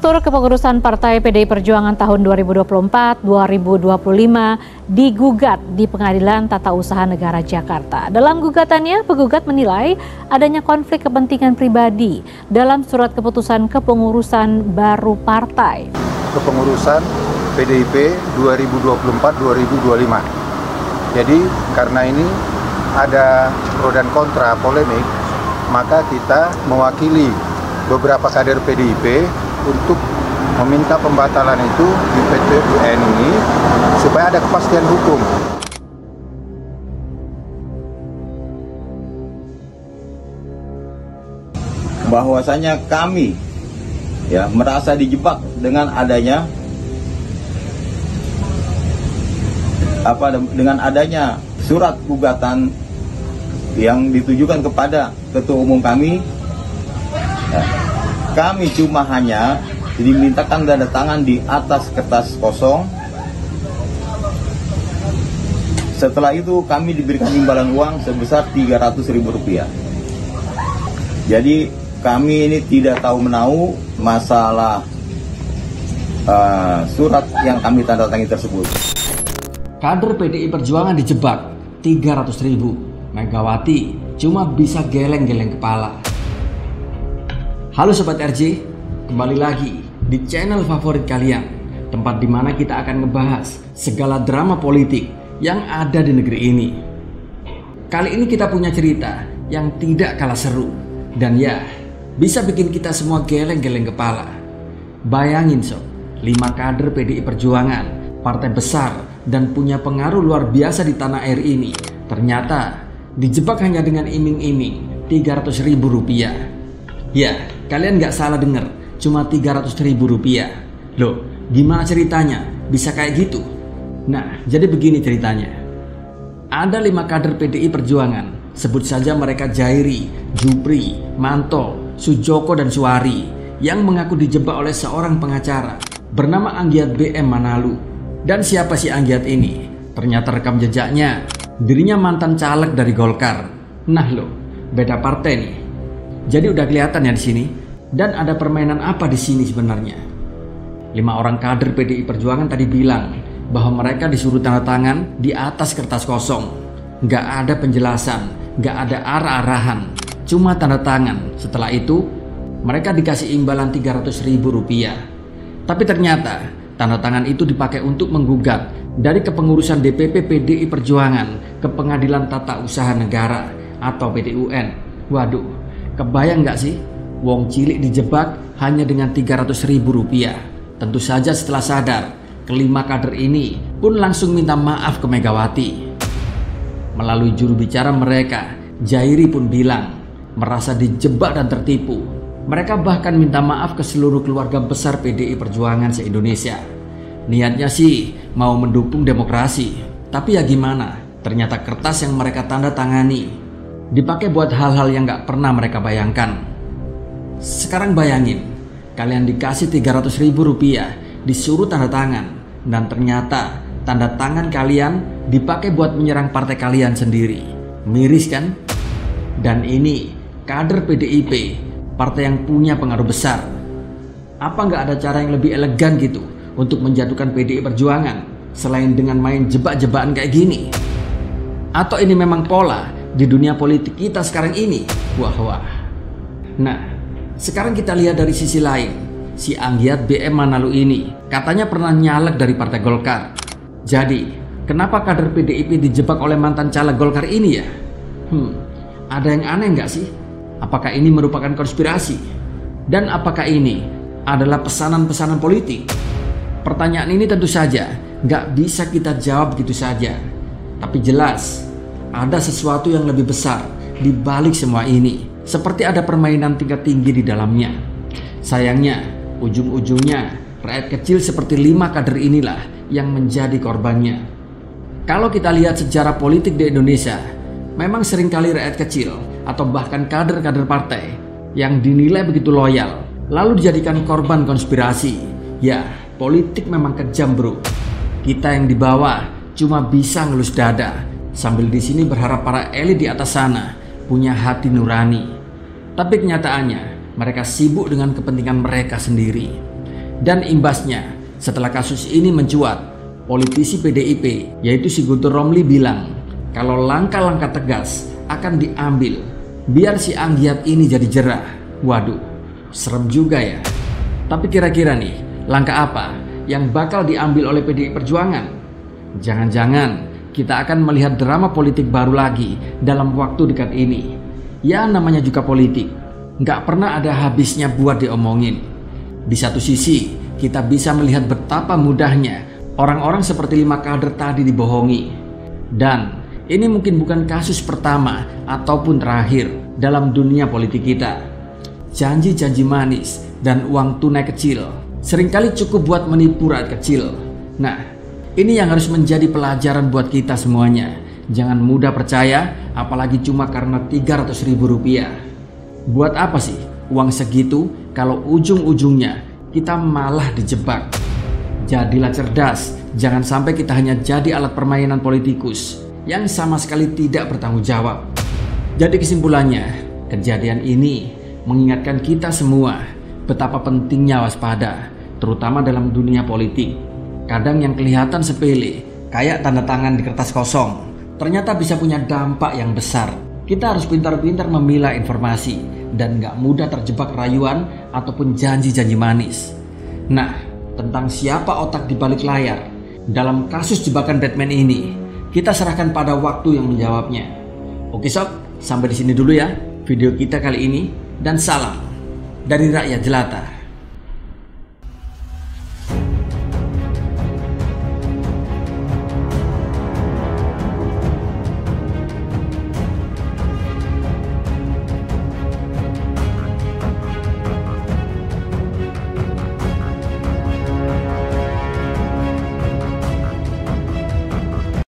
Struktur kepengurusan Partai PDI Perjuangan tahun 2024-2025 digugat di Pengadilan Tata Usaha Negara Jakarta. Dalam gugatannya, penggugat menilai adanya konflik kepentingan pribadi dalam surat keputusan kepengurusan baru partai. Kepengurusan PDIP 2024-2025. Jadi karena ini ada pro dan kontra polemik, maka kita mewakili beberapa kader PDIP untuk meminta pembatalan itu di PT UN ini supaya ada kepastian hukum. Bahwasanya kami merasa dijebak dengan adanya surat gugatan yang ditujukan kepada ketua umum kami. Kami cuma hanya dimintakan tanda tangan di atas kertas kosong. Setelah itu kami diberikan imbalan uang sebesar Rp300.000. Jadi kami ini tidak tahu menahu masalah surat yang kami tanda tangani tersebut. Kader PDI Perjuangan dijebak 300.000. Megawati cuma bisa geleng-geleng kepala. Halo Sobat RJ, kembali lagi di channel favorit kalian, tempat di mana kita akan ngebahas segala drama politik yang ada di negeri ini. Kali ini kita punya cerita yang tidak kalah seru dan ya, bisa bikin kita semua geleng-geleng kepala. Bayangin sob, 5 kader PDI Perjuangan, partai besar dan punya pengaruh luar biasa di tanah air ini, ternyata dijebak hanya dengan iming-iming Rp300.000. Ya, kalian nggak salah dengar, cuma Rp300.000. Loh, gimana ceritanya? Bisa kayak gitu? Nah, jadi begini ceritanya. Ada 5 kader PDI Perjuangan, sebut saja mereka Jairi, Jupri, Manto, Sujoko, dan Suwari, yang mengaku dijebak oleh seorang pengacara bernama Anggiat BM Manalu. Dan siapa si Anggiat ini? Ternyata rekam jejaknya, dirinya mantan caleg dari Golkar. Nah loh, beda partai nih. Jadi udah kelihatan ya di sini. Dan ada permainan apa di sini sebenarnya? 5 orang kader PDI Perjuangan tadi bilang bahwa mereka disuruh tanda tangan di atas kertas kosong. Nggak ada penjelasan, nggak ada arah-arahan, cuma tanda tangan. Setelah itu mereka dikasih imbalan Rp300.000. Tapi ternyata tanda tangan itu dipakai untuk menggugat dari kepengurusan DPP PDI Perjuangan ke Pengadilan Tata Usaha Negara atau PT-UN. Waduh, kebayang nggak sih? Wong cilik dijebak hanya dengan Rp300.000. Tentu saja setelah sadar, kelima kader ini pun langsung minta maaf ke Megawati. Melalui juru bicara mereka, Jairi pun bilang merasa dijebak dan tertipu. Mereka bahkan minta maaf ke seluruh keluarga besar PDI Perjuangan se-Indonesia. Niatnya sih mau mendukung demokrasi, tapi ya gimana? Ternyata kertas yang mereka tanda tangani dipakai buat hal-hal yang gak pernah mereka bayangkan. Sekarang bayangin, kalian dikasih Rp300.000, disuruh tanda tangan, dan ternyata tanda tangan kalian dipakai buat menyerang partai kalian sendiri. Miris kan? Dan ini kader PDIP, partai yang punya pengaruh besar. Apa nggak ada cara yang lebih elegan gitu untuk menjatuhkan PDI Perjuangan selain dengan main jebak-jebakan kayak gini? Atau ini memang pola di dunia politik kita sekarang ini? Wah. Nah, sekarang kita lihat dari sisi lain. Si Anggiat BM Manalu ini katanya pernah nyalek dari partai Golkar. Jadi, kenapa kader PDIP dijebak oleh mantan caleg Golkar ini ya? Ada yang aneh nggak sih? Apakah ini merupakan konspirasi? Dan apakah ini adalah pesanan-pesanan politik? Pertanyaan ini tentu saja nggak bisa kita jawab begitu saja. Tapi jelas, ada sesuatu yang lebih besar di balik semua ini. Seperti ada permainan tingkat tinggi di dalamnya. Sayangnya, ujung-ujungnya rakyat kecil seperti 5 kader inilah yang menjadi korbannya. Kalau kita lihat sejarah politik di Indonesia, memang seringkali rakyat kecil atau bahkan kader-kader partai yang dinilai begitu loyal lalu dijadikan korban konspirasi. Ya, politik memang kejam bro. Kita yang di bawah cuma bisa ngelus dada sambil di sini berharap para elit di atas sana punya hati nurani. Tapi kenyataannya mereka sibuk dengan kepentingan mereka sendiri. Dan imbasnya, setelah kasus ini mencuat, politisi PDIP yaitu si Guntur Romli bilang kalau langkah-langkah tegas akan diambil biar si Anggiat ini jadi jerah. Waduh, serem juga ya. Tapi kira-kira nih, langkah apa yang bakal diambil oleh PDI Perjuangan? Jangan-jangan kita akan melihat drama politik baru lagi dalam waktu dekat ini. Ya namanya juga politik, nggak pernah ada habisnya buat diomongin. Di satu sisi, kita bisa melihat betapa mudahnya orang-orang seperti 5 kader tadi dibohongi. Dan ini mungkin bukan kasus pertama ataupun terakhir dalam dunia politik kita. Janji-janji manis dan uang tunai kecil seringkali cukup buat menipu rakyat kecil. Nah, ini yang harus menjadi pelajaran buat kita semuanya. Jangan mudah percaya, apalagi cuma karena 300 ribu rupiah. Buat apa sih uang segitu kalau ujung-ujungnya kita malah dijebak? Jadilah cerdas, jangan sampai kita hanya jadi alat permainan politikus yang sama sekali tidak bertanggung jawab. Jadi kesimpulannya, kejadian ini mengingatkan kita semua betapa pentingnya waspada, terutama dalam dunia politik. Kadang yang kelihatan sepele, kayak tanda tangan di kertas kosong, ternyata bisa punya dampak yang besar. Kita harus pintar-pintar memilah informasi dan gak mudah terjebak rayuan ataupun janji-janji manis. Nah, tentang siapa otak di balik layar dalam kasus jebakan Batman ini, kita serahkan pada waktu yang menjawabnya. Oke sob, sampai di sini dulu ya video kita kali ini, dan salam dari rakyat jelata.